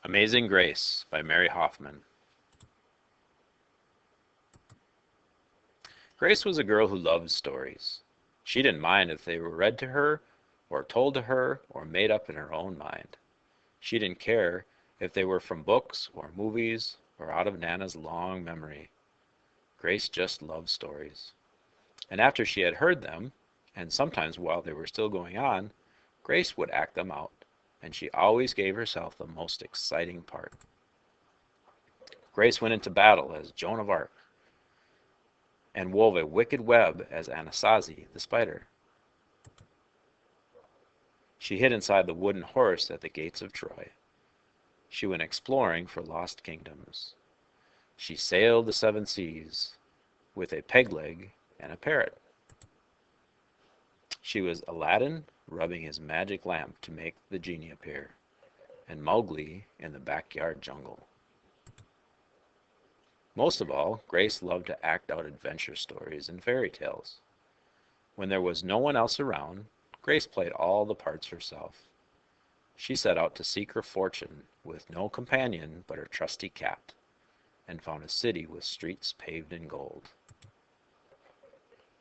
Amazing Grace by Mary Hoffman. Grace was a girl who loved stories. She didn't mind if they were read to her, or told to her, or made up in her own mind. She didn't care if they were from books, or movies, or out of Nana's long memory. Grace just loved stories. And after she had heard them, and sometimes while they were still going on, Grace would act them out, and she always gave herself the most exciting part. Grace went into battle as Joan of Arc, and wove a wicked web as Anasazi the spider. She hid inside the wooden horse at the gates of Troy. She went exploring for lost kingdoms. She sailed the seven seas with a peg leg and a parrot. She was Aladdin rubbing his magic lamp to make the genie appear, and Mowgli in the backyard jungle. Most of all, Grace loved to act out adventure stories and fairy tales. When there was no one else around, Grace played all the parts herself. She set out to seek her fortune with no companion but her trusty cat, and found a city with streets paved in gold.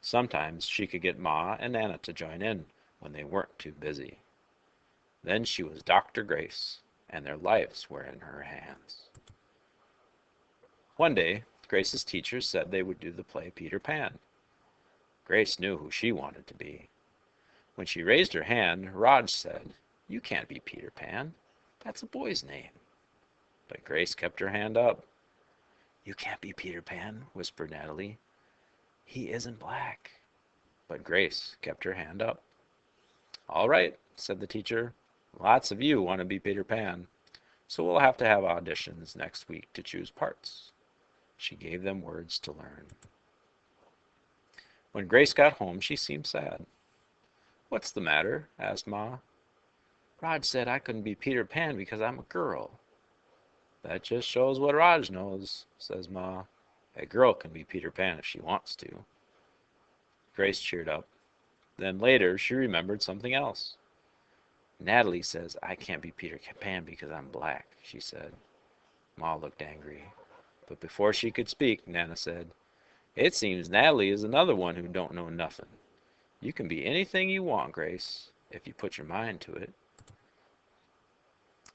Sometimes she could get Ma and Nana to join in when they weren't too busy. Then she was Dr. Grace, and their lives were in her hands. One day, Grace's teachers said they would do the play Peter Pan. Grace knew who she wanted to be. When she raised her hand, Raj said, "You can't be Peter Pan. That's a boy's name." But Grace kept her hand up. "You can't be Peter Pan," whispered Natalie. "He isn't black." But Grace kept her hand up. "All right," said the teacher. "Lots of you want to be Peter Pan, so we'll have to have auditions next week to choose parts." She gave them words to learn. When Grace got home, she seemed sad. "What's the matter?" asked Ma. "Raj said I couldn't be Peter Pan because I'm a girl." "That just shows what Raj knows," says Ma. "A girl can be Peter Pan if she wants to." Grace cheered up. Then later she remembered something else. "Natalie says I can't be Peter Pan because I'm black," she said. Ma looked angry. But before she could speak, Nana said, "It seems Natalie is another one who don't know nothing. You can be anything you want, Grace, if you put your mind to it."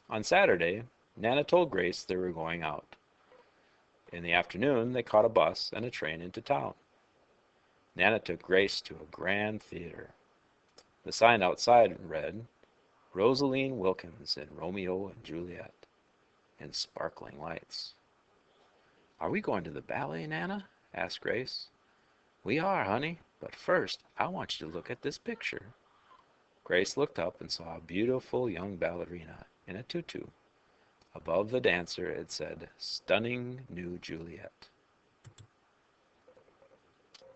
On Saturday, Nana told Grace they were going out. In the afternoon, they caught a bus and a train into town. Nana took Grace to a grand theater. The sign outside read, "Rosaline Wilkins in Romeo and Juliet," in sparkling lights. "Are we going to the ballet, Nana?" asked Grace. "We are, honey, but first I want you to look at this picture." Grace looked up and saw a beautiful young ballerina in a tutu. Above the dancer it said, "Stunning New Juliet."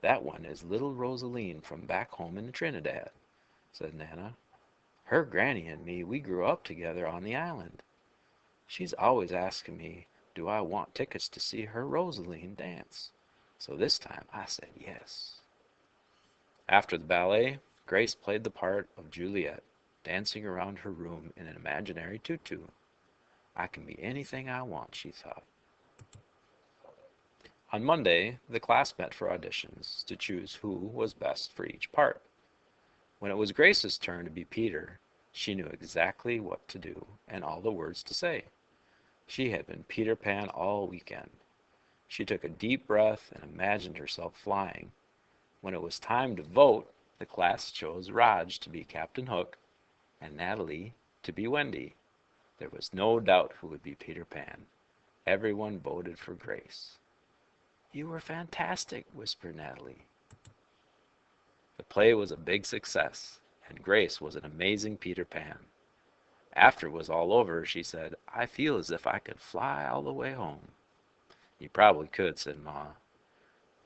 "That one is little Rosaline from back home in Trinidad," said Nana. "Her granny and me, we grew up together on the island. She's always asking me, do I want tickets to see her Rosaline dance? So this time I said yes." After the ballet, Grace played the part of Juliet, dancing around her room in an imaginary tutu. "I can be anything I want," she thought. On Monday, the class met for auditions to choose who was best for each part. When it was Grace's turn to be Peter, she knew exactly what to do and all the words to say. She had been Peter Pan all weekend. She took a deep breath and imagined herself flying. When it was time to vote, the class chose Raj to be Captain Hook and Natalie to be Wendy. There was no doubt who would be Peter Pan. Everyone voted for Grace. "You were fantastic," whispered Natalie. The play was a big success, and Grace was an amazing Peter Pan. After it was all over, she said, "I feel as if I could fly all the way home." "You probably could," said Ma.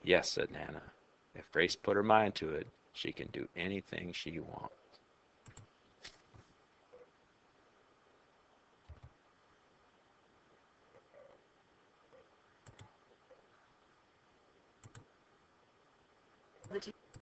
"Yes," said Nana. "If Grace put her mind to it, she can do anything she wants."